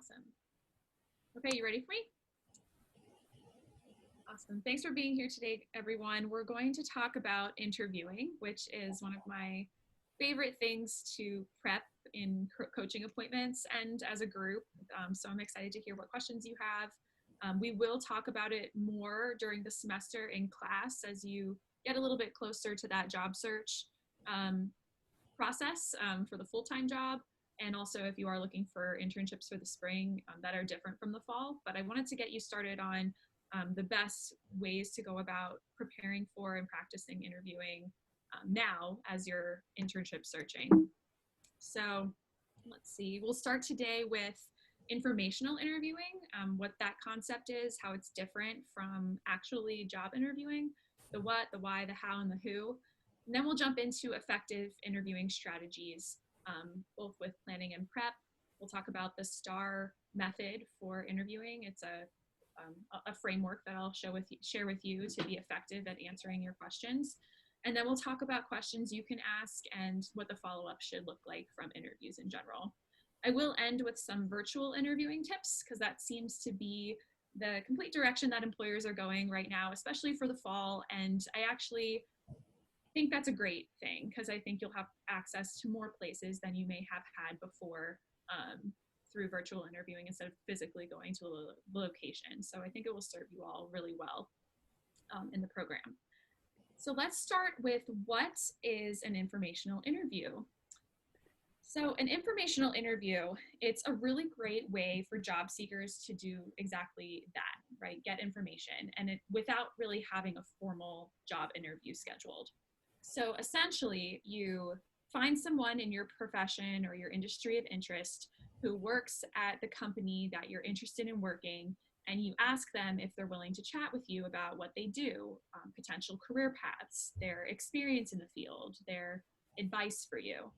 Awesome. Okay, you ready for me? Awesome. Thanks for being here today, everyone. We're going to talk about interviewing, which is one of my favorite things to prep in coaching appointments and as a group. So I'm excited to hear what questions you have. We will talk about it more during the semester in class as you get a little bit closer to that job search process for the full-time job. And also if you are looking for internships for the spring that are different from the fall. But I wanted to get you started on the best ways to go about preparing for and practicing interviewing now as you're internship searching. So let's see, we'll start today with informational interviewing, what that concept is, how it's different from actually job interviewing, the what, the why, the how, and the who. And then we'll jump into effective interviewing strategies, both with planning and prep. We'll talk about the STAR method for interviewing. It's a framework that I'll share with you to be effective at answering your questions. And then we'll talk about questions you can ask and what the follow-up should look like from interviews in general. I will end with some virtual interviewing tips because that seems to be the complete direction that employers are going right now, especially for the fall. And I actually think that's a great thing because I think you'll have access to more places than you may have had before through virtual interviewing instead of physically going to a location. So I think it will serve you all really well in the program. So let's start with what is an informational interview? So an informational interview, it's a really great way for job seekers to do exactly that, right? Get information and without really having a formal job interview scheduled. So essentially you find someone in your profession or your industry of interest who works at the company that you're interested in working, and you ask them if they're willing to chat with you about what they do, potential career paths, their experience in the field, their advice for you.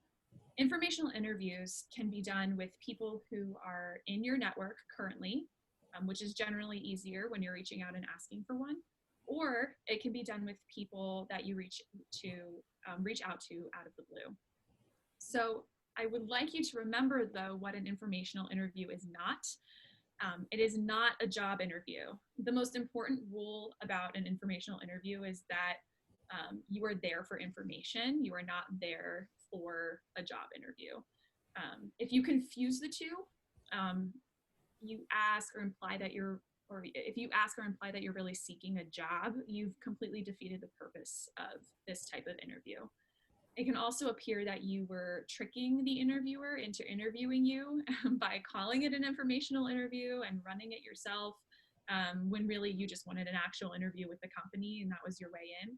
Informational interviews can be done with people who are in your network currently, which is generally easier when you're reaching out and asking for one, or it can be done with people that you reach out to out of the blue. So I would like you to remember, though, what an informational interview is not. It is not a job interview. The most important rule about an informational interview is that you are there for information. You are not there for a job interview. If you confuse the two, you ask or imply that if you ask or imply that you're really seeking a job, you've completely defeated the purpose of this type of interview. It can also appear that you were tricking the interviewer into interviewing you by calling it an informational interview and running it yourself, when really you just wanted an actual interview with the company and that was your way in.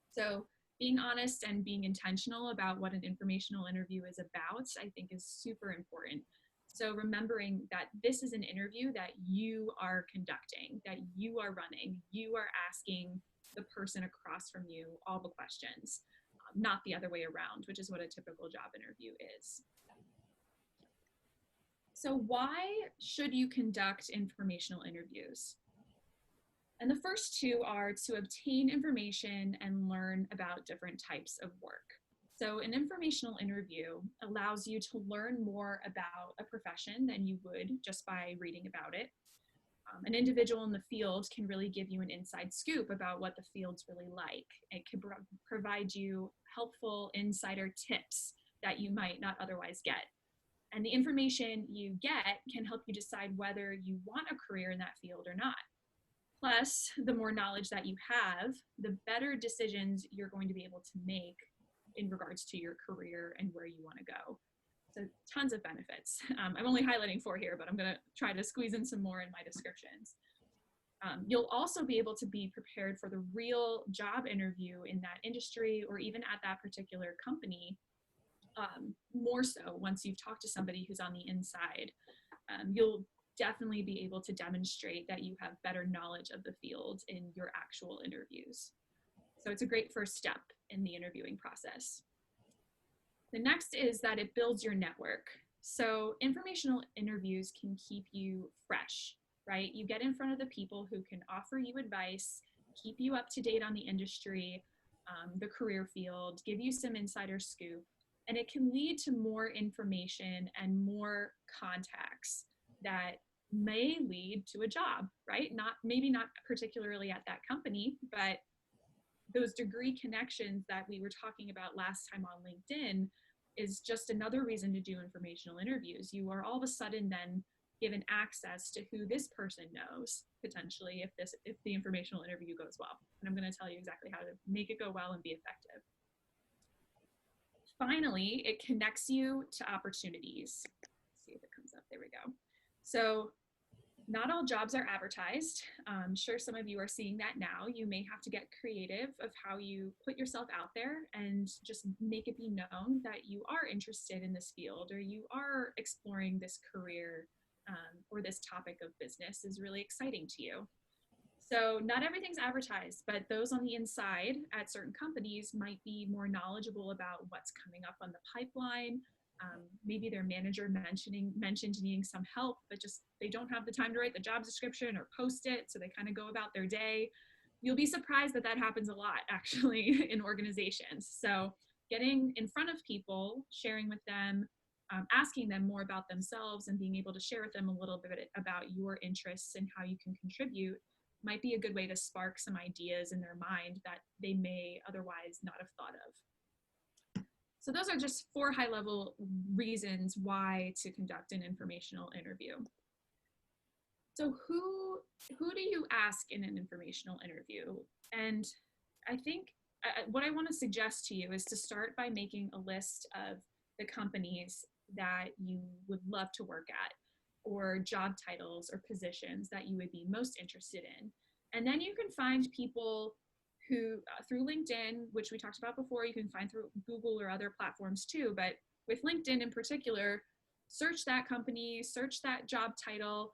So being honest and being intentional about what an informational interview is about, I think is super important. So remembering that this is an interview that you are conducting, that you are running, you are asking the person across from you all the questions. Not the other way around, which is what a typical job interview is. So why should you conduct informational interviews? And the first two are to obtain information and learn about different types of work. So an informational interview allows you to learn more about a profession than you would just by reading about it. An individual in the field can really give you an inside scoop about what the field's really like. It can provide you helpful insider tips that you might not otherwise get. And the information you get can help you decide whether you want a career in that field or not. Plus, the more knowledge that you have, the better decisions you're going to be able to make in regards to your career and where you want to go. So tons of benefits. I'm only highlighting 4 here, but I'm going to try to squeeze in some more in my descriptions. You'll also be able to be prepared for the real job interview in that industry or even at that particular company, more so once you've talked to somebody who's on the inside. You'll definitely be able to demonstrate that you have better knowledge of the field in your actual interviews. So it's a great first step in the interviewing process. The next is that it builds your network. So informational interviews can keep you fresh, right? You get in front of the people who can offer you advice, keep you up to date on the industry, the career field, give you some insider scoop, and it can lead to more information and more contacts that may lead to a job, right? Maybe not particularly at that company, but those degree connections that we were talking about last time on LinkedIn is just another reason to do informational interviews. You are all of a sudden then given access to who this person knows potentially if the informational interview goes well. And I'm going to tell you exactly how to make it go well and be effective. Finally, it connects you to opportunities. Let's see if it comes up. There we go. So not all jobs are advertised. I'm sure some of you are seeing that now. You may have to get creative of how you put yourself out there and just make it be known that you are interested in this field or you are exploring this career or this topic of business is really exciting to you. So not everything's advertised, but those on the inside at certain companies might be more knowledgeable about what's coming up on the pipeline. Maybe their manager mentioned needing some help, but just they don't have the time to write the job description or post it, so they kind of go about their day. You'll be surprised that happens a lot actually in organizations. So getting in front of people, sharing with them, asking them more about themselves and being able to share with them a little bit about your interests and how you can contribute might be a good way to spark some ideas in their mind that they may otherwise not have thought of. So those are just 4 high-level reasons why to conduct an informational interview. So who do you ask in an informational interview? And I think what I want to suggest to you is to start by making a list of the companies that you would love to work at, or job titles or positions that you would be most interested in. And then you can find people who, through LinkedIn, which we talked about before, you can find through Google or other platforms too, but with LinkedIn in particular, search that company, search that job title,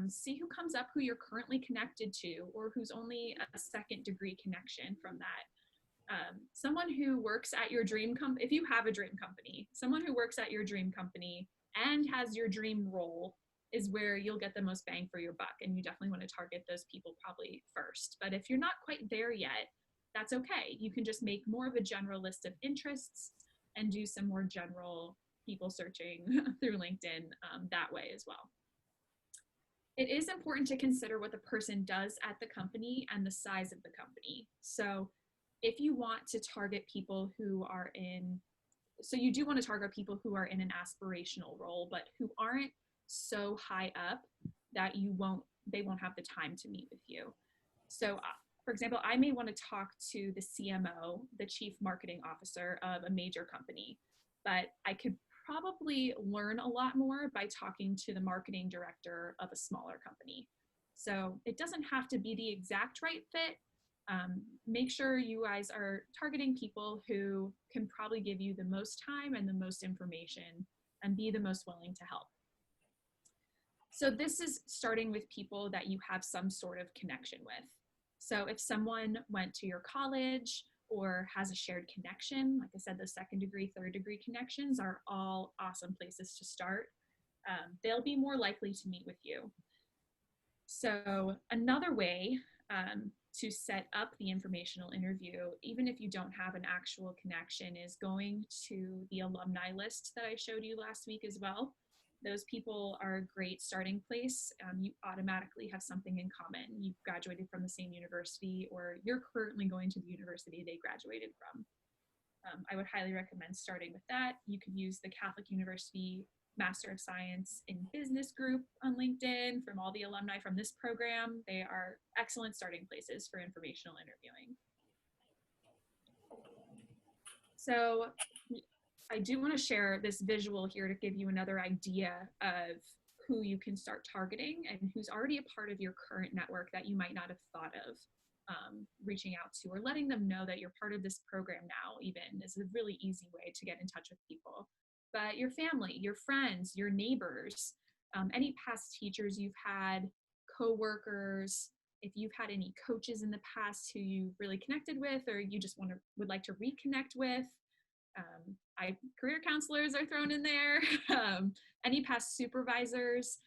see who comes up, who you're currently connected to, or who's only a second degree connection from that. Someone who works at your dream company, if you have a dream company, someone who works at your dream company and has your dream role is where you'll get the most bang for your buck. And you definitely want to target those people probably first. But if you're not quite there yet, that's okay. You can just make more of a general list of interests and do some more general people searching through LinkedIn that way as well. It is important to consider what the person does at the company and the size of the company. So if you want to target people who are you do want to target people who are in an aspirational role, but who aren't so high up that they won't have the time to meet with you. So for example, I may want to talk to the CMO, the chief marketing officer of a major company, but I could probably learn a lot more by talking to the marketing director of a smaller company. So it doesn't have to be the exact right fit. Make sure you guys are targeting people who can probably give you the most time and the most information and be the most willing to help. So this is starting with people that you have some sort of connection with. So if someone went to your college or has a shared connection, like I said, the second degree, third degree connections are all awesome places to start. They'll be more likely to meet with you. So another way to set up the informational interview, even if you don't have an actual connection, is going to the alumni list that I showed you last week as well. Those people are a great starting place. You automatically have something in common. You've graduated from the same university, or you're currently going to the university they graduated from. I would highly recommend starting with that. You could use the Catholic University Master of Science in Business group on LinkedIn from all the alumni from this program. They are excellent starting places for informational interviewing. So I do want to share this visual here to give you another idea of who you can start targeting and who's already a part of your current network that you might not have thought of reaching out to, or letting them know that you're part of this program now even is a really easy way to get in touch with people. But your family, your friends, your neighbors, any past teachers you've had, coworkers, if you've had any coaches in the past who you really connected with or you just would like to reconnect with, career counselors are thrown in there, any past supervisors.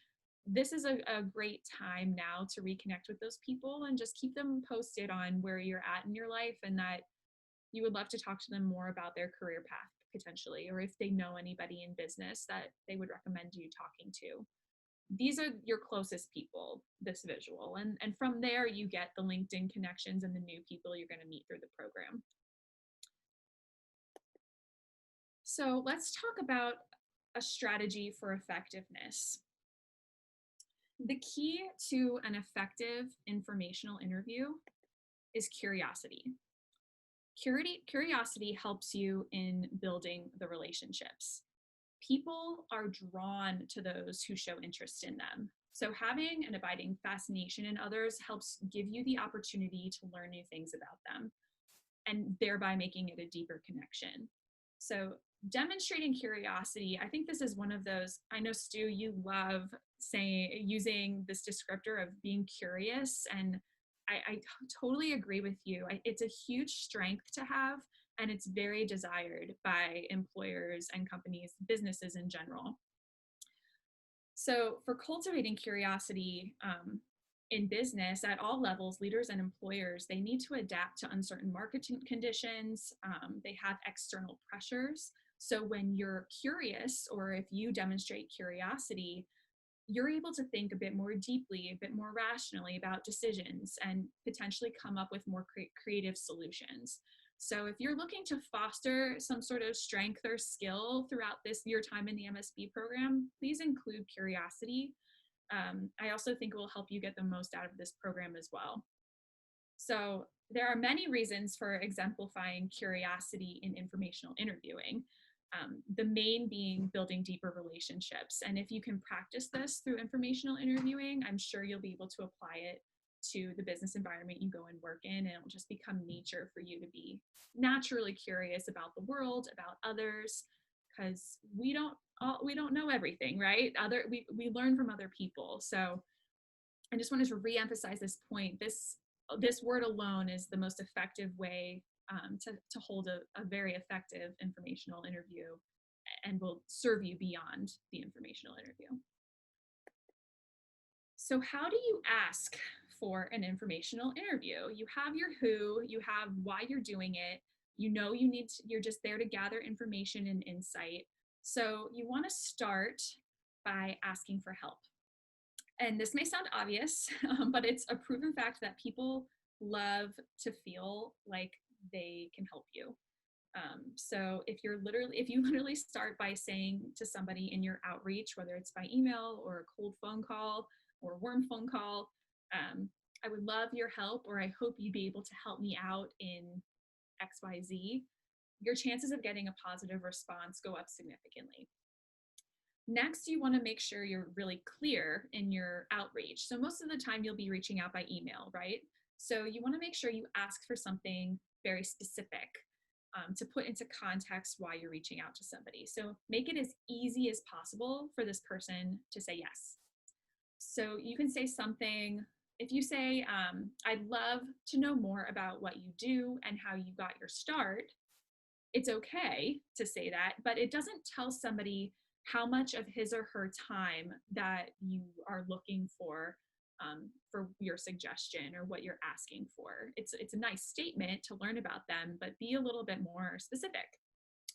This is a great time now to reconnect with those people and just keep them posted on where you're at in your life and that you would love to talk to them more about their career path potentially, or if they know anybody in business that they would recommend you talking to. these are your closest people, this visual. And from there, you get the LinkedIn connections and the new people you're going to meet through the program. So let's talk about a strategy for effectiveness. The key to an effective informational interview is curiosity. Curiosity helps you in building the relationships. People are drawn to those who show interest in them. So having an abiding fascination in others helps give you the opportunity to learn new things about them and thereby making it a deeper connection. So demonstrating curiosity, I think this is one of those, I know Stu, you love using this descriptor of being curious, and I totally agree with you. It's a huge strength to have, and it's very desired by employers and companies, businesses in general. So for cultivating curiosity in business at all levels, leaders and employers, they need to adapt to uncertain market conditions. They have external pressures. So when you're curious, or if you demonstrate curiosity, you're able to think a bit more deeply, a bit more rationally about decisions and potentially come up with more creative solutions. So if you're looking to foster some sort of strength or skill throughout your time in the MSB program, please include curiosity. I also think it will help you get the most out of this program as well. So there are many reasons for exemplifying curiosity in informational interviewing. The main being building deeper relationships. And if you can practice this through informational interviewing, I'm sure you'll be able to apply it to the business environment you go and work in, and it'll just become nature for you to be naturally curious about the world, about others, because we don't know everything, right? We learn from other people. So I just wanted to re-emphasize this point. This word alone is the most effective way to hold a very effective informational interview, and will serve you beyond the informational interview. So how do you ask for an informational interview? You have your who, you have why you're doing it, you're just there to gather information and insight. So you want to start by asking for help. And this may sound obvious, but it's a proven fact that people love to feel like they can help you. So if you literally start by saying to somebody in your outreach, whether it's by email or a cold phone call or warm phone call, I would love your help, or I hope you'd be able to help me out in XYZ, your chances of getting a positive response go up significantly. Next, you want to make sure you're really clear in your outreach. So most of the time you'll be reaching out by email, right? So you want to make sure you ask for something very specific to put into context why you're reaching out to somebody. So make it as easy as possible for this person to say yes. So you can say something, if you say, I'd love to know more about what you do and how you got your start, it's okay to say that, but it doesn't tell somebody how much of his or her time that you are looking for your suggestion or what you're asking for. It's a nice statement to learn about them, but be a little bit more specific.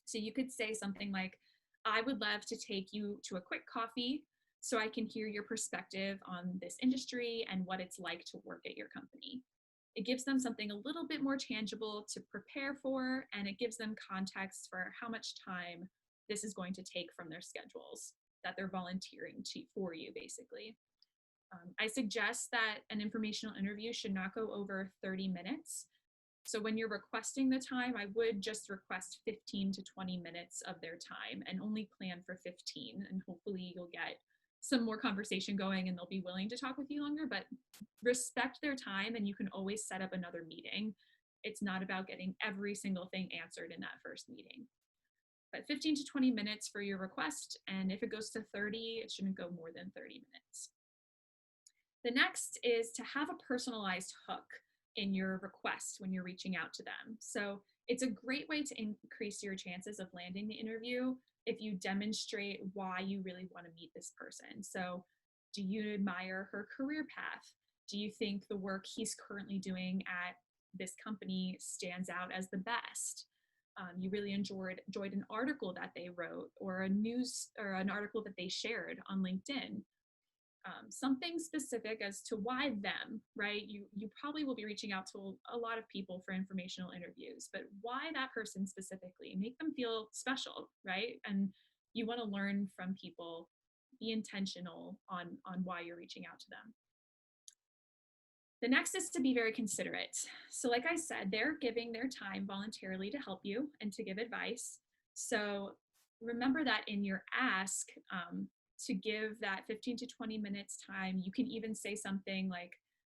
So you could say something like, I would love to take you to a quick coffee so I can hear your perspective on this industry and what it's like to work at your company. It gives them something a little bit more tangible to prepare for, and it gives them context for how much time this is going to take from their schedules that they're volunteering for you, basically. I suggest that an informational interview should not go over 30 minutes. So when you're requesting the time, I would just request 15 to 20 minutes of their time and only plan for 15. And hopefully you'll get some more conversation going and they'll be willing to talk with you longer, but respect their time and you can always set up another meeting. It's not about getting every single thing answered in that first meeting. But 15 to 20 minutes for your request, and if it goes to 30, it shouldn't go more than 30 minutes. The next is to have a personalized hook in your request when you're reaching out to them. So it's a great way to increase your chances of landing the interview if you demonstrate why you really want to meet this person. So do you admire her career path? Do you think the work he's currently doing at this company stands out as the best? You really enjoyed an article that they wrote, or an article that they shared on LinkedIn. something specific as to why them, right? You probably will be reaching out to a lot of people for informational interviews, but why that person specifically? Make them feel special, right? And you want to learn from people. Be intentional on why you're reaching out to them. The next is to be very considerate. So, like I said, they're giving their time voluntarily to help you and to give advice. So, remember that in your ask, to give that 15 to 20 minutes time. You can even say something like,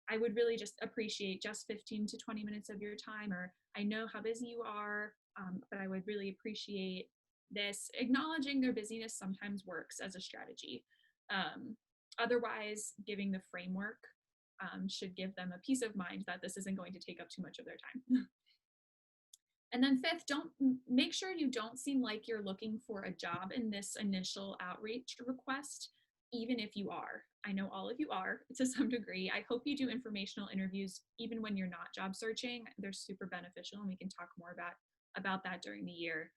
I would really just appreciate just 15 to 20 minutes of your time, or I know how busy you are, but I would really appreciate this. Acknowledging their busyness sometimes works as a strategy. Otherwise, giving the framework should give them a peace of mind that this isn't going to take up too much of their time. And then fifth, don't make sure you don't seem like you're looking for a job in this initial outreach request, even if you are. I know all of you are to some degree. I hope you do informational interviews even when you're not job searching. They're super beneficial, and we can talk more about that during the year.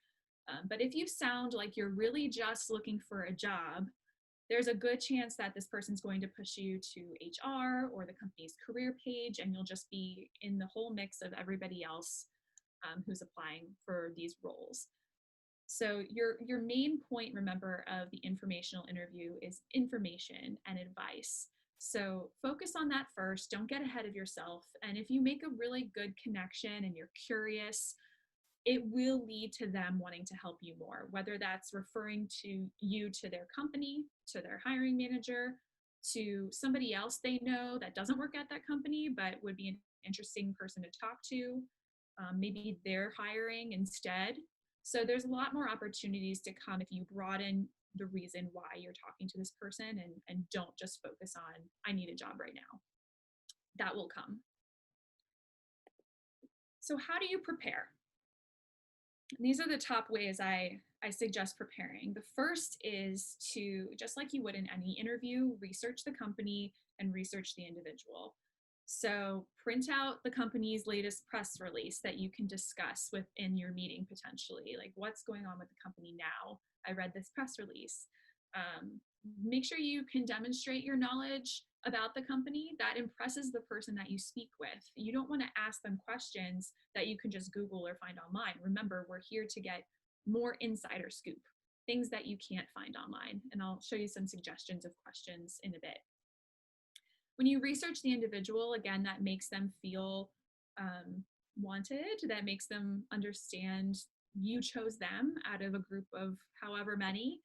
But if you sound like you're really just looking for a job, there's a good chance that this person's going to push you to HR or the company's career page, and you'll just be in the whole mix of everybody else who's applying for these roles. So your main point, remember, of the informational interview is information and advice. So focus on that first. Don't get ahead of yourself. And if you make a really good connection and you're curious, it will lead to them wanting to help you more, whether that's referring to you to their company, to their hiring manager, to somebody else they know that doesn't work at that company but would be an interesting person to talk to. Maybe they're hiring instead. So there's a lot more opportunities to come if you broaden the reason why you're talking to this person, and don't just focus on, I need a job right now. That will come. So how do you prepare? These are the top ways I suggest preparing. The first is to, just like you would in any interview, research the company and research the individual. So print out the company's latest press release that you can discuss within your meeting potentially, like what's going on with the company now. I read this press release. Make sure you can demonstrate your knowledge about the company that impresses the person that you speak with. You don't want to ask them questions that you can just Google or find online. Remember, we're here to get more insider scoop, things that you can't find online. And I'll show you some suggestions of questions in a bit. When you research the individual, again, that makes them feel wanted, that makes them understand you chose them out of a group of however many.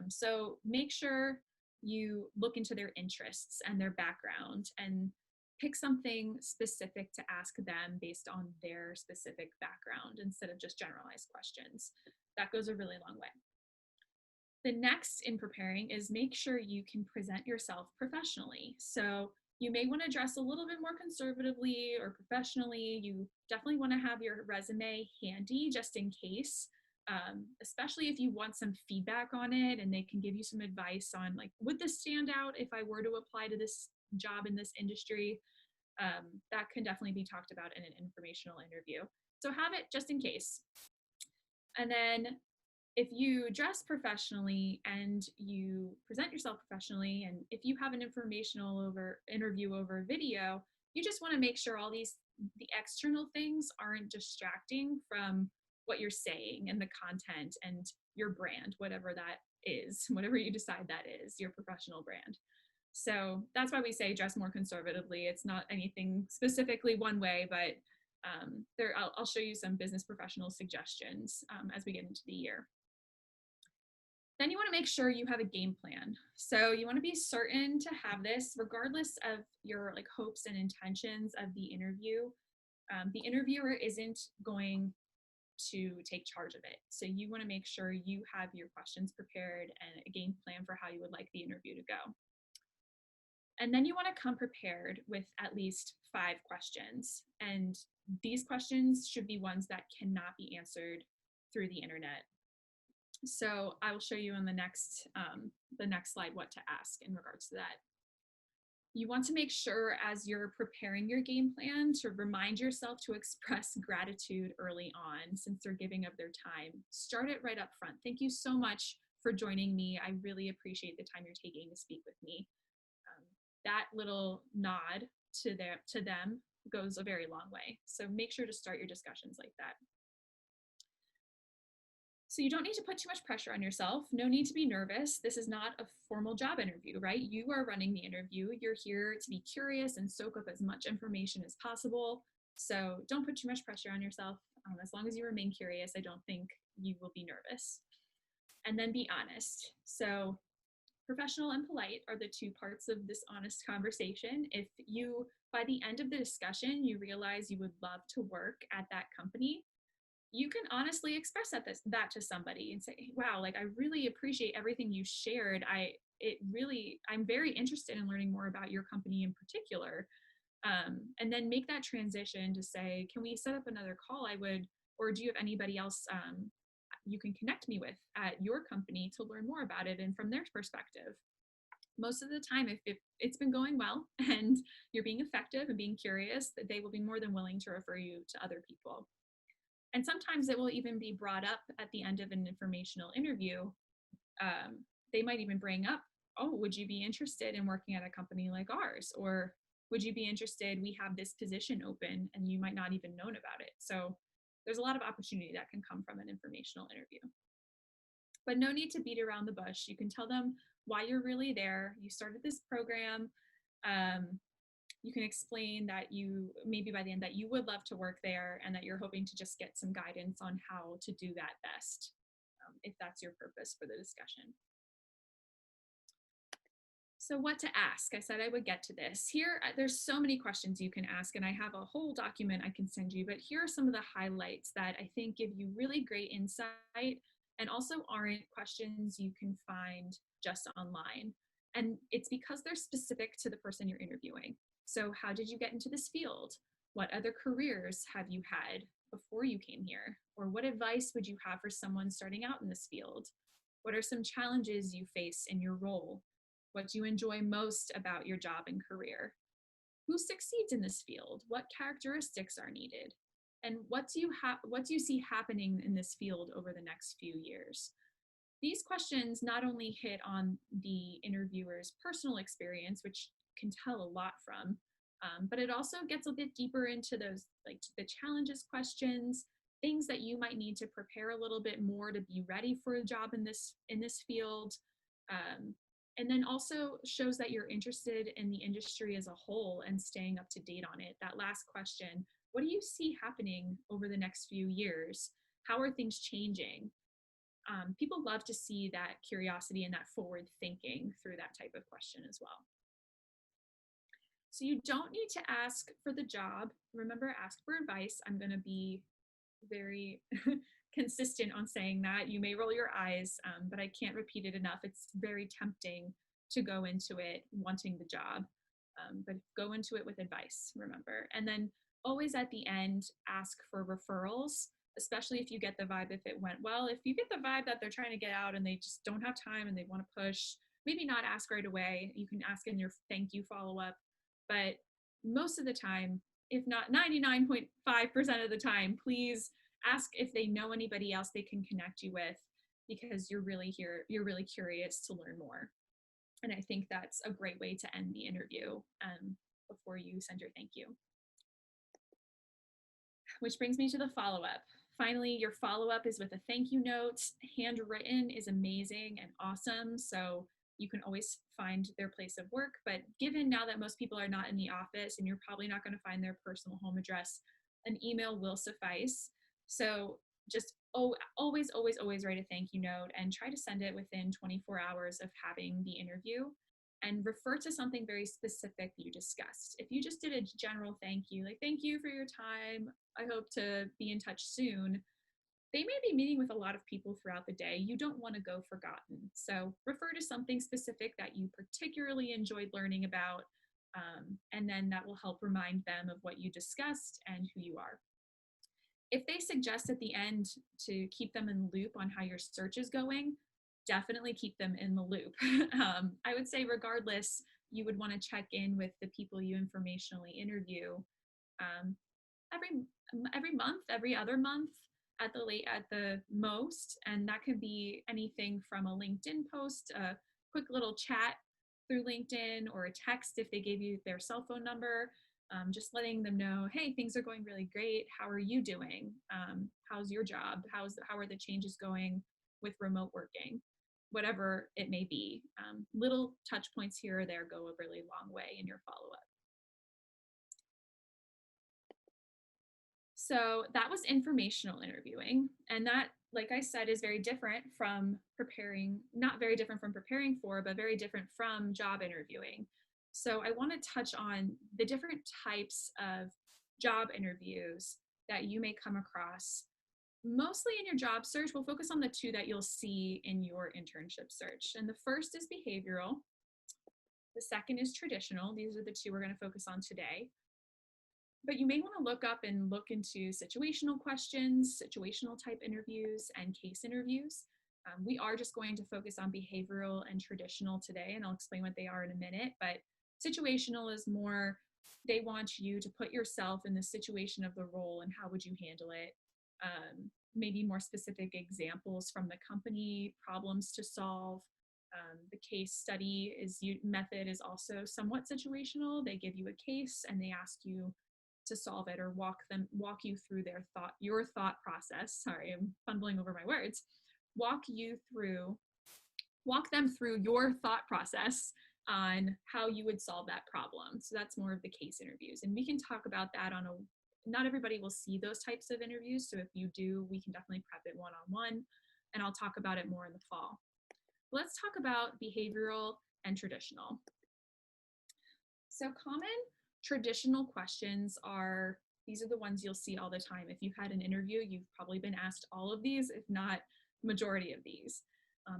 So make sure you look into their interests and their background and pick something specific to ask them based on their specific background instead of just generalized questions. That goes a really long way. The next in preparing is make sure you can present yourself professionally. So you may want to dress a little bit more conservatively or professionally. You definitely want to have your resume handy just in case, especially if you want some feedback on it and they can give you some advice on, like, would this stand out if I were to apply to this job in this industry? That can definitely be talked about in an informational interview. So have it just in case. And then if you dress professionally and you present yourself professionally, and if you have an informational interview over video, you just want to make sure all the external things aren't distracting from what you're saying and the content and your brand, whatever that is, whatever you decide that is, your professional brand. So that's why we say dress more conservatively. It's not anything specifically one way, but I'll show you some business professional suggestions as we get into the year. Then you want to make sure you have a game plan. So you want to be certain to have this regardless of your hopes and intentions of the interview. The interviewer isn't going to take charge of it. So you want to make sure you have your questions prepared and a game plan for how you would like the interview to go. And then you want to come prepared with at least 5 questions. And these questions should be ones that cannot be answered through the internet. So I will show you on the next slide what to ask in regards to that. You want to make sure as you're preparing your game plan to remind yourself to express gratitude early on since they're giving of their time. Start it right up front. Thank you so much for joining me. I really appreciate the time you're taking to speak with me. that little nod to them goes a very long way. So make sure to start your discussions like that. So you don't need to put too much pressure on yourself. No need to be nervous. This is not a formal job interview, right? You are running the interview. You're here to be curious and soak up as much information as possible. So don't put too much pressure on yourself. As long as you remain curious, I don't think you will be nervous. And then be honest. So professional and polite are the two parts of this honest conversation. If you, by the end of the discussion, you realize you would love to work at that company, you can honestly express that to somebody and say, wow, like I really appreciate everything you shared. I'm very interested in learning more about your company in particular. And then make that transition to say, can we set up another call? Or do you have anybody else you can connect me with at your company to learn more about it and from their perspective? Most of the time, if it's been going well and you're being effective and being curious, that they will be more than willing to refer you to other people. And sometimes it will even be brought up at the end of an informational interview. They might even bring up, oh, would you be interested in working at a company like ours? Or would you be interested? We have this position open, and you might not even known about it. So there's a lot of opportunity that can come from an informational interview. But no need to beat around the bush. You can tell them why you're really there. You started this program. You can explain that you, maybe by the end, that you would love to work there and that you're hoping to just get some guidance on how to do that best, if that's your purpose for the discussion. So what to ask? I said I would get to this. Here, there's so many questions you can ask, and I have a whole document I can send you, but here are some of the highlights that I think give you really great insight and also aren't questions you can find just online. And it's because they're specific to the person you're interviewing. So how did you get into this field? What other careers have you had before you came here? Or what advice would you have for someone starting out in this field? What are some challenges you face in your role? What do you enjoy most about your job and career? Who succeeds in this field? What characteristics are needed? And what do you see happening in this field over the next few years? These questions not only hit on the interviewer's personal experience, which can tell a lot from, but it also gets a bit deeper into those, like the challenges questions, things that you might need to prepare a little bit more to be ready for a job in this field. And then also shows that you're interested in the industry as a whole and staying up to date on it. That last question, what do you see happening over the next few years? How are things changing? People love to see that curiosity and that forward thinking through that type of question as well. So you don't need to ask for the job. Remember, ask for advice. I'm going to be very consistent on saying that. You may roll your eyes, but I can't repeat it enough. It's very tempting to go into it wanting the job, but go into it with advice, remember. And then always at the end, ask for referrals, especially if you get the vibe, if it went well. If you get the vibe that they're trying to get out and they just don't have time and they want to push, maybe not ask right away. You can ask in your thank you follow-up, but most of the time, if not 99.5% of the time, please ask if they know anybody else they can connect you with, because you're really curious to learn more. And I think that's a great way to end the interview before you send your thank you. Which brings me to the follow-up. Finally, your follow-up is with a thank you note. Handwritten is amazing and awesome, so you can always find their place of work. But given now that most people are not in the office and you're probably not going to find their personal home address, an email will suffice. So just always write a thank you note and try to send it within 24 hours of having the interview, and refer to something very specific you discussed. If you just did a general thank you, like thank you for your time, I hope to be in touch soon, they may be meeting with a lot of people throughout the day. You don't want to go forgotten. So refer to something specific that you particularly enjoyed learning about, and then that will help remind them of what you discussed and who you are. If they suggest at the end to keep them in the loop on how your search is going, definitely keep them in the loop. I would say regardless, you would want to check in with the people you informationally interview every month, every other month at the most. And that could be anything from a LinkedIn post, a quick little chat through LinkedIn or a text if they gave you their cell phone number, just letting them know, hey, things are going really great. How are you doing? How's your job? How are the changes going with remote working? Whatever it may be. Little touch points here or there go a really long way in your follow-up. So that was informational interviewing. And that, like I said, is very different from preparing, not very different from preparing for, but very different from job interviewing. So I want to touch on the different types of job interviews that you may come across. Mostly in your job search, we'll focus on the two that you'll see in your internship search. And the first is behavioral. The second is traditional. These are the two we're going to focus on today. But you may want to look into situational questions, situational type interviews, and case interviews. We are just going to focus on behavioral and traditional today, and I'll explain what they are in a minute. But situational is more, they want you to put yourself in the situation of the role and how would you handle it. Maybe more specific examples from the company, problems to solve. The case study method is also somewhat situational. They give you a case and they ask you to solve it or walk you through your thought process. Sorry, I'm fumbling over my words. Walk them through your thought process on how you would solve that problem. So that's more of the case interviews. And we can talk about that not everybody will see those types of interviews. So if you do, we can definitely prep it one-on-one, and I'll talk about it more in the fall. Let's talk about behavioral and traditional. So common traditional questions these are the ones you'll see all the time. If you've had an interview, you've probably been asked all of these, if not majority of these.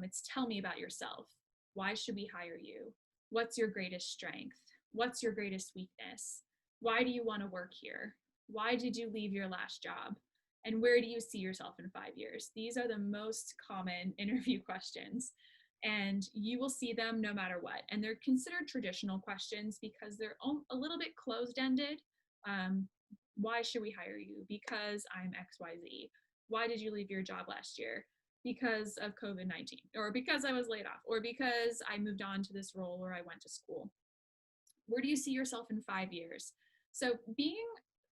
It's tell me about yourself. Why should we hire you? What's your greatest strength? What's your greatest weakness? Why do you want to work here? Why did you leave your last job? And where do you see yourself in 5 years? These are the most common interview questions. And you will see them no matter what. And they're considered traditional questions because they're a little bit closed-ended. Why should we hire you? Because I'm XYZ. Why did you leave your job last year? Because of COVID-19, or because I was laid off, or because I moved on to this role, or I went to school. Where do you see yourself in 5 years? So being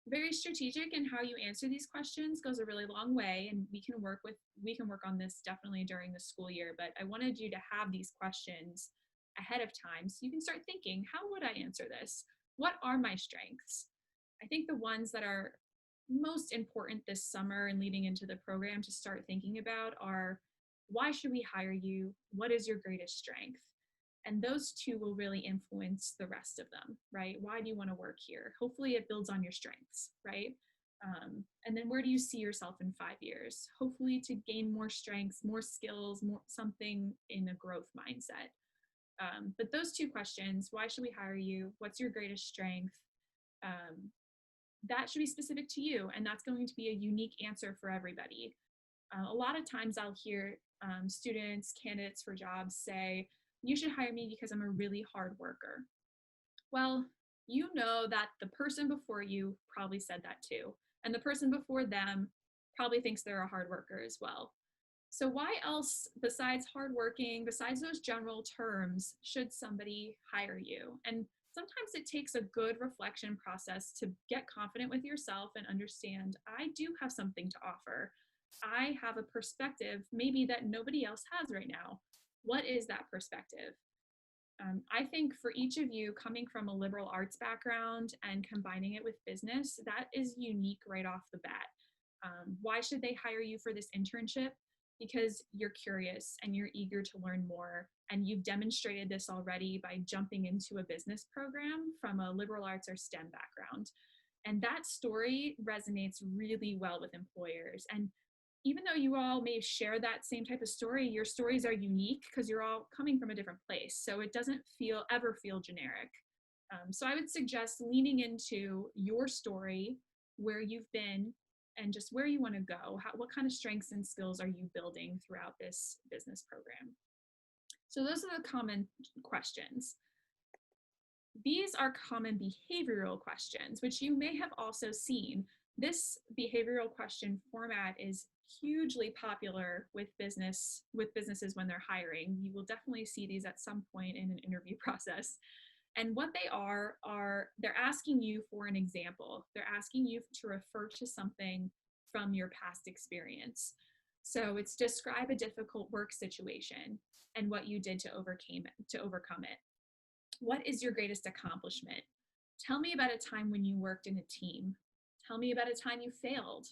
very strategic in how you answer these questions goes a really long way, and we can work on this definitely during the school year, but I wanted you to have these questions ahead of time so you can start thinking, how would I answer this? What are my strengths? I think the ones that are most important this summer and leading into the program to start thinking about are, why should we hire you? What is your greatest strength? And those two will really influence the rest of them, right? Why do you want to work here? Hopefully it builds on your strengths, right? And then where do you see yourself in 5 years? Hopefully to gain more strengths, more skills, more something in a growth mindset. But those two questions, why should we hire you? What's your greatest strength? That should be specific to you, and that's going to be a unique answer for everybody. A lot of times I'll hear students, candidates for jobs say, you should hire me because I'm a really hard worker. Well, you know that the person before you probably said that too, and the person before them probably thinks they're a hard worker as well. So why else, besides hardworking, besides those general terms, should somebody hire you? And sometimes it takes a good reflection process to get confident with yourself and understand, I do have something to offer. I have a perspective maybe that nobody else has right now. What is that perspective? I think for each of you coming from a liberal arts background and combining it with business, that is unique right off the bat. Why should they hire you for this internship? Because you're curious and you're eager to learn more. And you've demonstrated this already by jumping into a business program from a liberal arts or STEM background. And that story resonates really well with employers. And even though you all may share that same type of story, your stories are unique because you're all coming from a different place. So it doesn't ever feel generic. So I would suggest leaning into your story, where you've been, and just where you want to go. What kind of strengths and skills are you building throughout this business program? So those are the common questions. These are common behavioral questions, which you may have also seen. This behavioral question format is hugely popular with businesses when they're hiring. You will definitely see these at some point in an interview process. And what they are they're asking you for an example. They're asking you to refer to something from your past experience. So it's describe a difficult work situation and what you did to overcome it. What is your greatest accomplishment? Tell me about a time when you worked in a team. Tell me about a time you failed.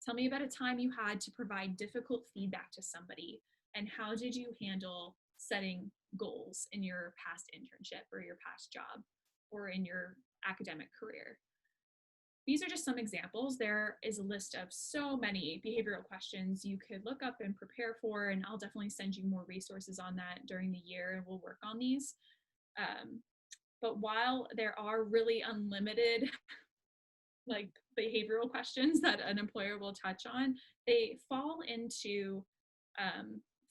Tell me about a time you had to provide difficult feedback to somebody, and how did you handle setting goals in your past internship or your past job or in your academic career. These are just some examples. There is a list of so many behavioral questions you could look up and prepare for, and I'll definitely send you more resources on that during the year, and we'll work on these. But while there are really unlimited like behavioral questions that an employer will touch on, they fall into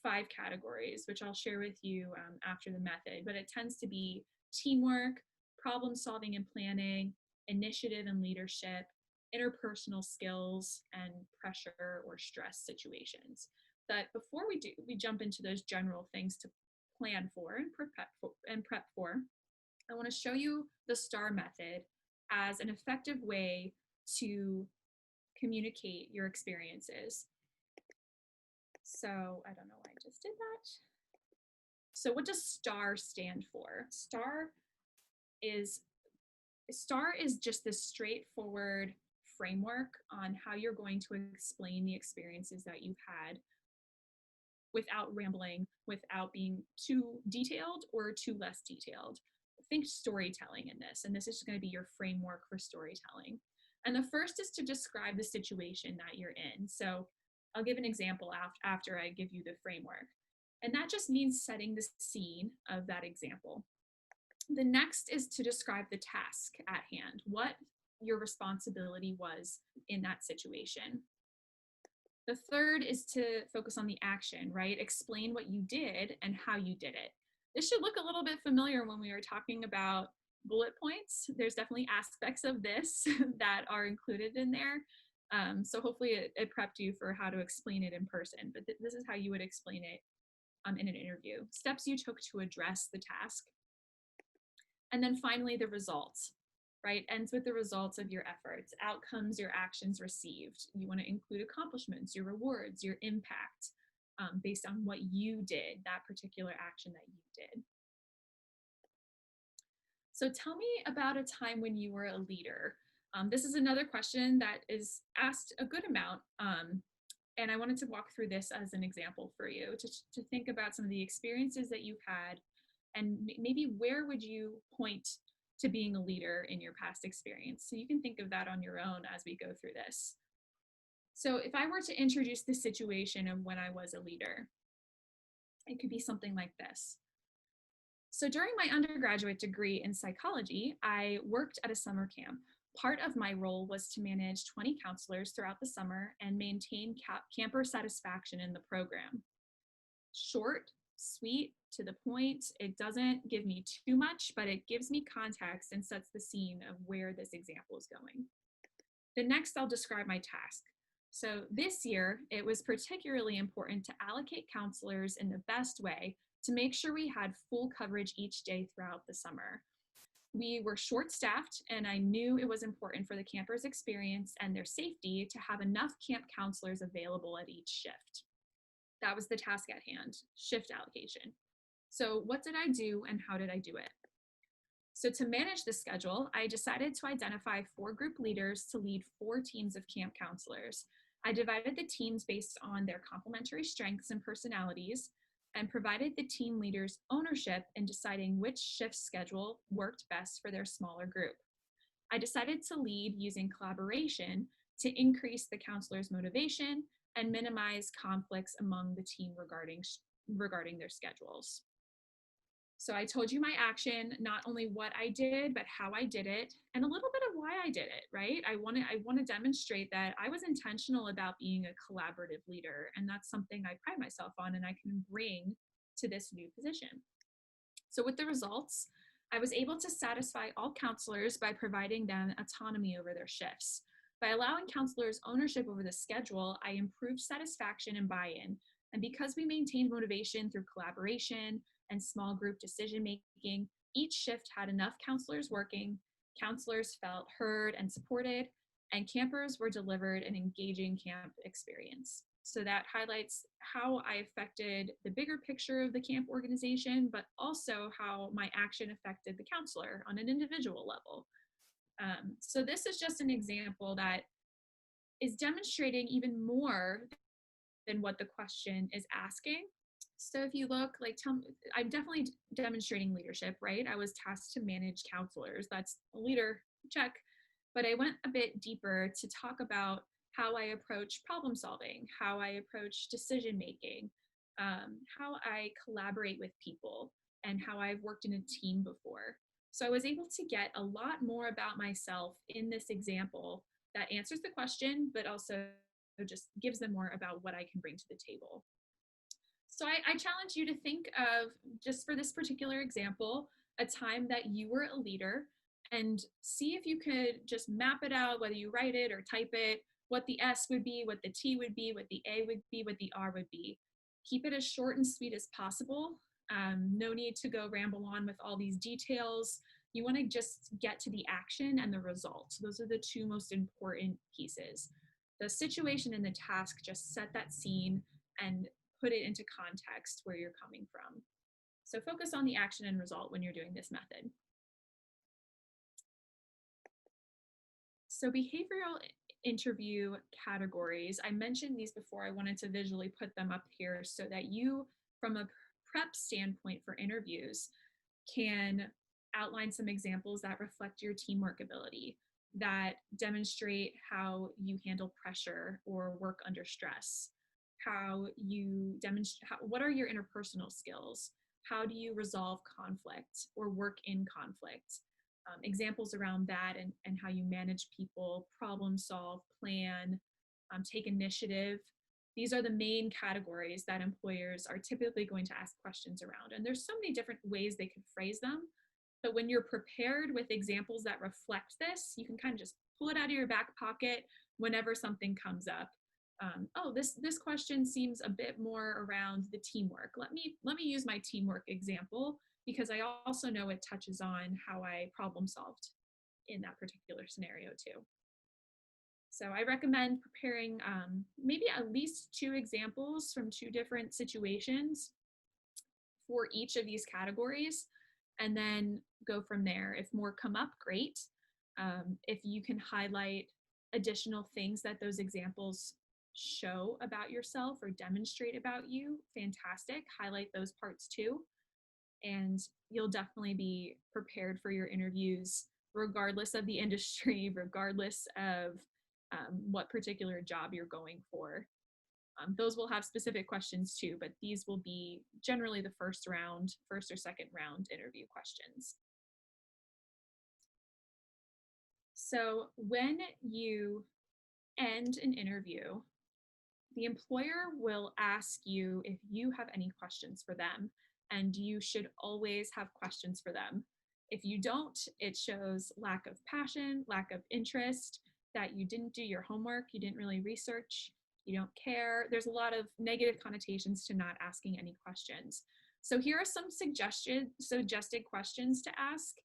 5 categories, which I'll share with you after the method. But it tends to be teamwork, problem solving and planning, initiative and leadership, interpersonal skills, and pressure or stress situations. But before we jump into those general things to plan for and prep for, I want to show you the STAR method as an effective way to communicate your experiences. So I don't know why I just did that. So what does STAR stand for? STAR is just this straightforward framework on how you're going to explain the experiences that you've had without rambling, without being too detailed or too less detailed. Think storytelling in this, and this is going to be your framework for storytelling. And the first is to describe the situation that you're in. So I'll give an example after I give you the framework. And that just means setting the scene of that example. The next is to describe the task at hand, what your responsibility was in that situation. The third is to focus on the action, right? Explain what you did and how you did it. This should look a little bit familiar when we were talking about bullet points. There's definitely aspects of this that are included in there. So hopefully it prepped you for how to explain it in person, but this is how you would explain it in an interview. Steps you took to address the task. And then finally, the results, right? Ends with the results of your efforts, outcomes, your actions received. You want to include accomplishments, your rewards, your impact, based on what you did, that particular action that you did. So tell me about a time when you were a leader. This is another question that is asked a good amount. And I wanted to walk through this as an example for you to think about some of the experiences that you've had, and maybe where would you point to being a leader in your past experience. So you can think of that on your own as we go through this. So if I were to introduce the situation of when I was a leader, it could be something like this. So during my undergraduate degree in psychology, I worked at a summer camp. Part of my role was to manage 20 counselors throughout the summer and maintain camper satisfaction in the program. Short, sweet, to the point. It doesn't give me too much, but it gives me context and sets the scene of where this example is going. The next, I'll describe my task. So this year, it was particularly important to allocate counselors in the best way to make sure we had full coverage each day throughout the summer. We were short-staffed, and I knew it was important for the campers' experience and their safety to have enough camp counselors available at each shift. That was the task at hand, shift allocation. So what did I do and how did I do it? So to manage the schedule, I decided to identify 4 group leaders to lead 4 teams of camp counselors. I divided the teams based on their complementary strengths and personalities, and provided the team leaders ownership in deciding which shift schedule worked best for their smaller group. I decided to lead using collaboration to increase the counselors' motivation and minimize conflicts among the team regarding their schedules. So I told you my action, not only what I did, but how I did it, and a little bit of why I did it, right? I want to demonstrate that I was intentional about being a collaborative leader, and that's something I pride myself on and I can bring to this new position. So with the results, I was able to satisfy all counselors by providing them autonomy over their shifts. By allowing counselors ownership over the schedule, I improved satisfaction and buy-in. And because we maintained motivation through collaboration and small group decision making, each shift had enough counselors working, counselors felt heard and supported, and campers were delivered an engaging camp experience. So that highlights how I affected the bigger picture of the camp organization, but also how my action affected the counselor on an individual level. So this is just an example that is demonstrating even more than what the question is asking. So if you look, like, I'm definitely demonstrating leadership, right? I was tasked to manage counselors. That's a leader check. But I went a bit deeper to talk about how I approach problem solving, how I approach decision making, how I collaborate with people, and how I've worked in a team before. So I was able to get a lot more about myself in this example that answers the question, but also just gives them more about what I can bring to the table. So I challenge you to think of, just for this particular example, a time that you were a leader, and see if you could just map it out, whether you write it or type it, what the S would be, what the T would be, what the A would be, what the R would be. Keep it as short and sweet as possible. No need to go ramble on with all these details. You want to just get to the action and the result. Those are the two most important pieces. The situation and the task just set that scene and put it into context where you're coming from. So focus on the action and result when you're doing this method. So behavioral interview categories, I mentioned these before. I wanted to visually put them up here so that you, from a prep standpoint for interviews, can outline some examples that reflect your teamwork ability, that demonstrate how you handle pressure or work under stress, how you demonstrate, what are your interpersonal skills, how do you resolve conflict or work in conflict, examples around that, and how you manage people, problem solve, plan, take initiative. These are the main categories that employers are typically going to ask questions around. And there's so many different ways they could phrase them. But when you're prepared with examples that reflect this, you can kind of just pull it out of your back pocket whenever something comes up. Oh, this question seems a bit more around the teamwork. Let me use my teamwork example, because I also know it touches on how I problem solved in that particular scenario too. So I recommend preparing maybe at least 2 examples from 2 different situations for each of these categories, and then go from there. If more come up, great. If you can highlight additional things that those examples show about yourself or demonstrate about you, fantastic. Highlight those parts too. And you'll definitely be prepared for your interviews, regardless of the industry, regardless of what particular job you're going for. Those will have specific questions too, but these will be generally the first or second round interview questions. So when you end an interview, the employer will ask you if you have any questions for them, and you should always have questions for them. If you don't, it shows lack of passion, lack of interest, that you didn't do your homework, you didn't really research, you don't care. There's a lot of negative connotations to not asking any questions. So here are some suggested questions to ask.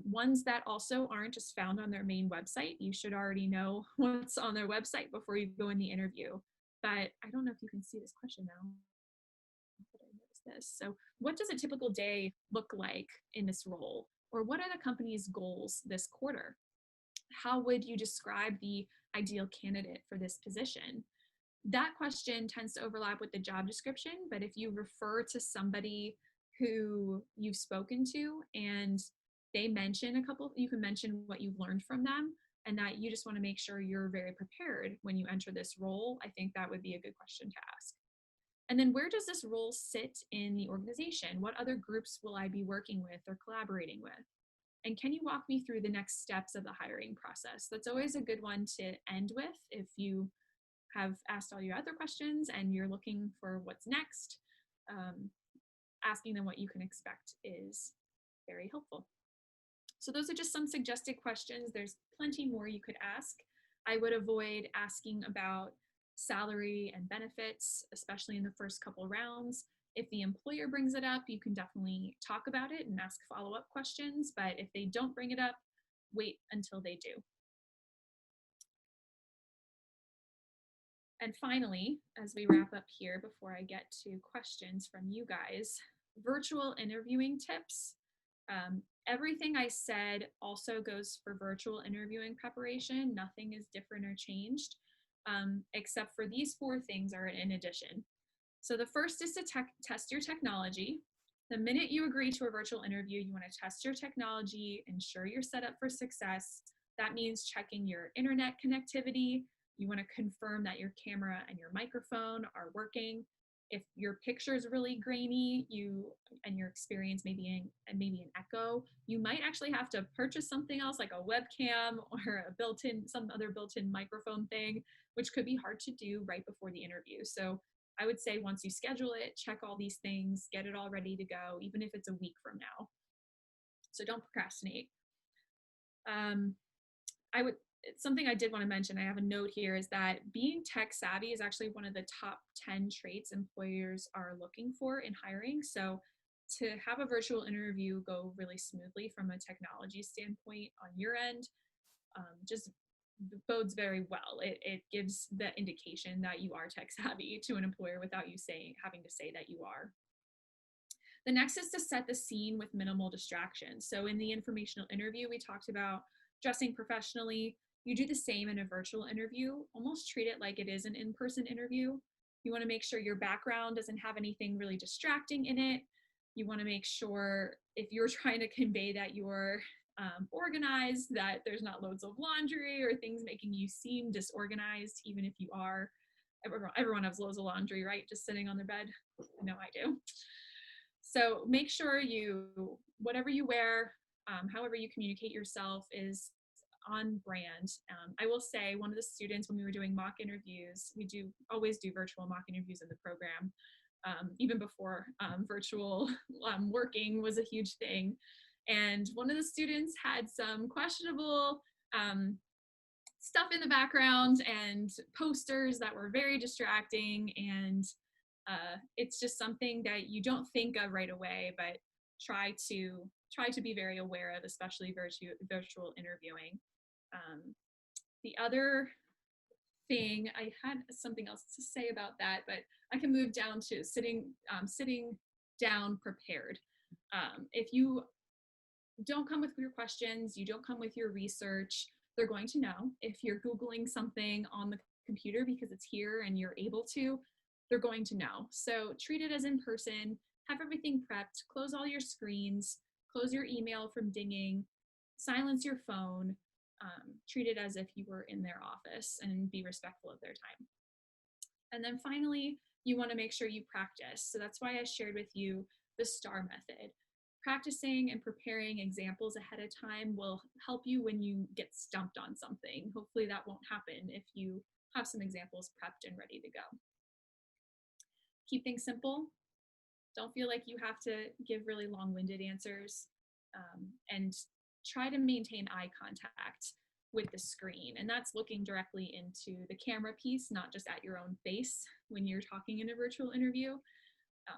Ones that also aren't just found on their main website. You should already know what's on their website before you go in the interview. But I don't know if you can see this question now. But I noticed this. So what does a typical day look like in this role? Or what are the company's goals this quarter? How would you describe the ideal candidate for this position? That question tends to overlap with the job description, but if you refer to somebody who you've spoken to and they mention you can mention what you've learned from them, and that you just want to make sure you're very prepared when you enter this role. I think that would be a good question to ask. And then where does this role sit in the organization? What other groups will I be working with or collaborating with? And can you walk me through the next steps of the hiring process? That's always a good one to end with if you have asked all your other questions and you're looking for what's next. Asking them what you can expect is very helpful. So those are just some suggested questions. There's plenty more you could ask. I would avoid asking about salary and benefits, especially in the first couple rounds. If the employer brings it up, you can definitely talk about it and ask follow-up questions, but if they don't bring it up, wait until they do. And finally, as we wrap up here before I get to questions from you guys, virtual interviewing tips. Everything I said also goes for virtual interviewing preparation. Nothing is different or changed, except for these 4 things are in addition. So the first is to test your technology. The minute you agree to a virtual interview, you want to test your technology, ensure you're set up for success. That means checking your internet connectivity. You want to confirm that your camera and your microphone are working. If your picture is really grainy, and your experience maybe an echo, you might actually have to purchase something else like a webcam or some other built-in microphone thing, which could be hard to do right before the interview. So I would say once you schedule it, check all these things, get it all ready to go, even if it's a week from now. So don't procrastinate. Something I did want to mention, I have a note here, is that being tech savvy is actually one of the top 10 traits employers are looking for in hiring. So to have a virtual interview go really smoothly from a technology standpoint on your end, just bodes very well. It gives the indication that you are tech savvy to an employer without you having to say that you are. The next is to set the scene with minimal distractions. So in the informational interview, we talked about dressing professionally. You do the same in a virtual interview. Almost treat it like it is an in-person interview. You want to make sure your background doesn't have anything really distracting in it. You want to make sure, if you're trying to convey that you're organized, that there's not loads of laundry or things making you seem disorganized, even if you are. Everyone has loads of laundry, right? Just sitting on their bed. I know I do. So make sure whatever you wear, however you communicate yourself is on brand. I will say, one of the students, when we were doing mock interviews, we always do virtual mock interviews in the program, even before virtual working was a huge thing. And one of the students had some questionable stuff in the background and posters that were very distracting. And it's just something that you don't think of right away, but try to be very aware of, especially virtual interviewing. The other thing, I had something else to say about that, but I can move down to sitting down prepared. If you don't come with your questions, you don't come with your research, they're going to know. If you're Googling something on the computer because it's here and you're able to, they're going to know. So treat it as in person, have everything prepped, close all your screens, close your email from dinging, silence your phone, treat it as if you were in their office, and be respectful of their time. And then finally, you want to make sure you practice. So that's why I shared with you the STAR method. Practicing and preparing examples ahead of time will help you when you get stumped on something. Hopefully that won't happen if you have some examples prepped and ready to go. Keep things simple. Don't feel like you have to give really long-winded answers, and try to maintain eye contact with the screen. And that's looking directly into the camera piece, not just at your own face when you're talking in a virtual interview.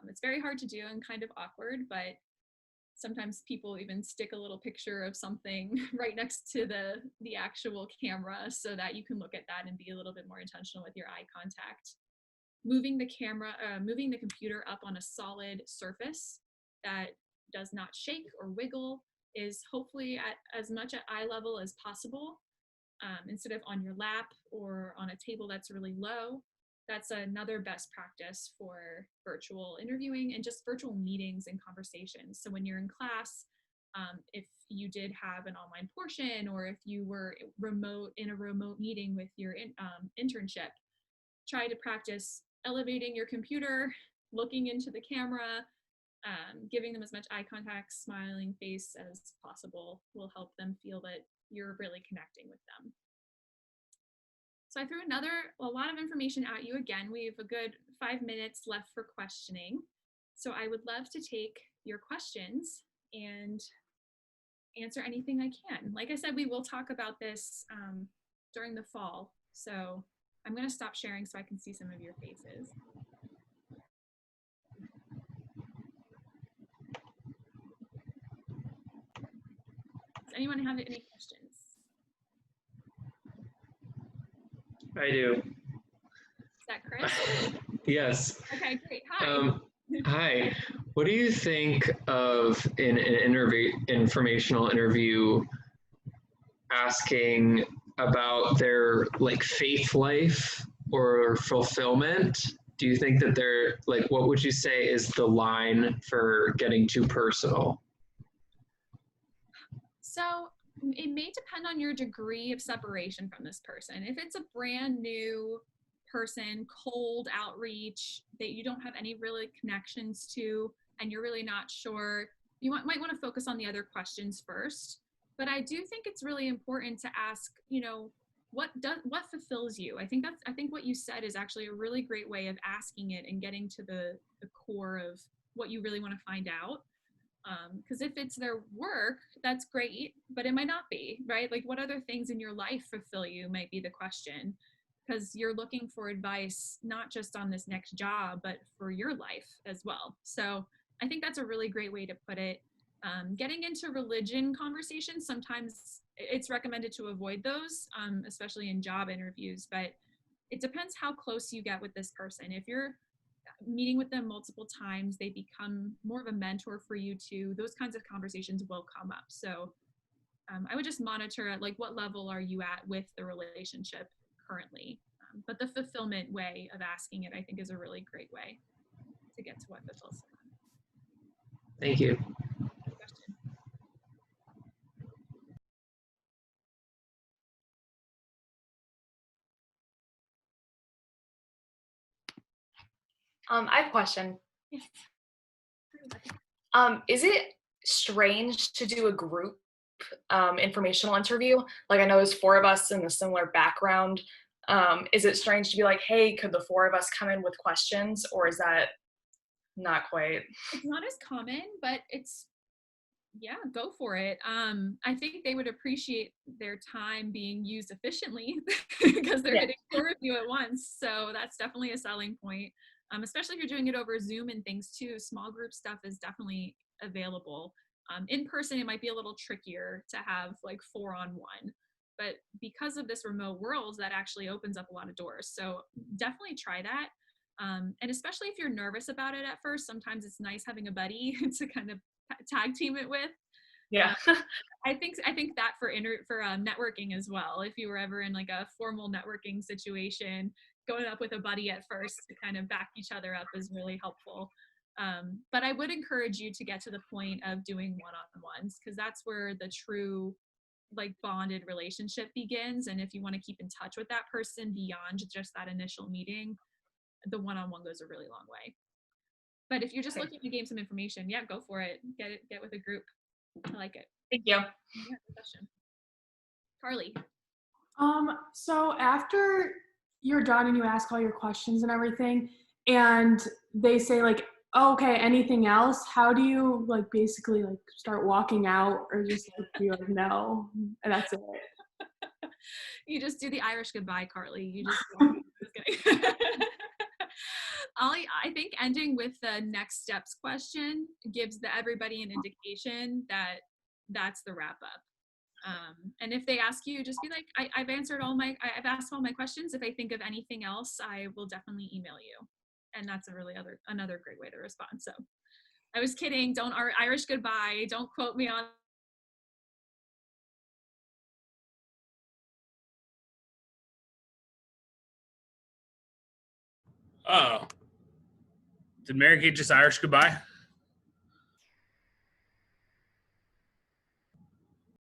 It's very hard to do and kind of awkward, but sometimes people even stick a little picture of something right next to the actual camera so that you can look at that and be a little bit more intentional with your eye contact. Moving the computer up on a solid surface that does not shake or wiggle is hopefully at as much at eye level as possible, instead of on your lap or on a table that's really low. That's another best practice for virtual interviewing and just virtual meetings and conversations. So when you're in class, if you did have an online portion, or if you were in a remote meeting with your internship, try to practice elevating your computer, looking into the camera, giving them as much eye contact, smiling face as possible will help them feel that you're really connecting with them. So I threw a lot of information at you. Again, we have a good 5 minutes left for questioning. So I would love to take your questions and answer anything I can. Like I said, we will talk about this during the fall. So I'm going to stop sharing so I can see some of your faces. Does anyone have any questions? I do. Is that Chris? Yes. Okay, great. Hi. Hi. What do you think of in an informational interview asking about their like faith life or fulfillment? Do you think that they're like, what would you say is the line for getting too personal? So it may depend on your degree of separation from this person. If it's a brand new person, cold outreach that you don't have any really connections to, and you're really not sure, you might want to focus on the other questions first. But I do think it's really important to ask, what fulfills you? I think what you said is actually a really great way of asking it and getting to the core of what you really want to find out. Because if it's their work, that's great, but it might not be, right? Like, what other things in your life fulfill you might be the question, because you're looking for advice not just on this next job, but for your life as well. So I think that's a really great way to put it. Getting into religion conversations, sometimes it's recommended to avoid those, especially in job interviews, but it depends how close you get with this person. If you're meeting with them multiple times, they become more of a mentor for you too. Those kinds of conversations will come up. So I would just monitor like what level are you at with the relationship currently. But the fulfillment way of asking it, I think, is a really great way to get to what fulfills someone. Thank you. Good question. I have a question. Yes. Is it strange to do a group informational interview? Like, I know there's 4 of us in a similar background. Is it strange to be like, hey, could the 4 of us come in with questions, or is that not quite? It's not as common, but go for it. I think they would appreciate their time being used efficiently because they're getting 4 of you at once. So that's definitely a selling point. Especially if you're doing it over Zoom and things too. Small group stuff is definitely available. In person, it might be a little trickier to have like 4-on-1, but because of this remote world, that actually opens up a lot of doors. So definitely try that. And especially if you're nervous about it at first, sometimes it's nice having a buddy to kind of tag team it with. Yeah. I think that for networking as well. If you were ever in like a formal networking situation, going up with a buddy at first to kind of back each other up is really helpful. But I would encourage you to get to the point of doing one-on-ones, because that's where the true like bonded relationship begins. And if you want to keep in touch with that person beyond just that initial meeting, the one-on-one goes a really long way. But if you're just looking to gain some information, yeah, go for it. Get with a group. I like it. Thank you. Yeah, good question. Carly. So after you're done and you ask all your questions and everything, and they say like, oh, okay, anything else? How do you like basically like start walking out, or just like be like, no, and that's it? You just do the Irish goodbye, Carly. You just kidding. I think ending with the next steps question gives everybody an indication that that's the wrap up. And if they ask you, just be like, I've asked all my questions. If I think of anything else, I will definitely email you. And that's another great way to respond. So I was kidding. Don't Irish goodbye. Don't quote me on. Uh-oh. Did Mary Kate just Irish goodbye?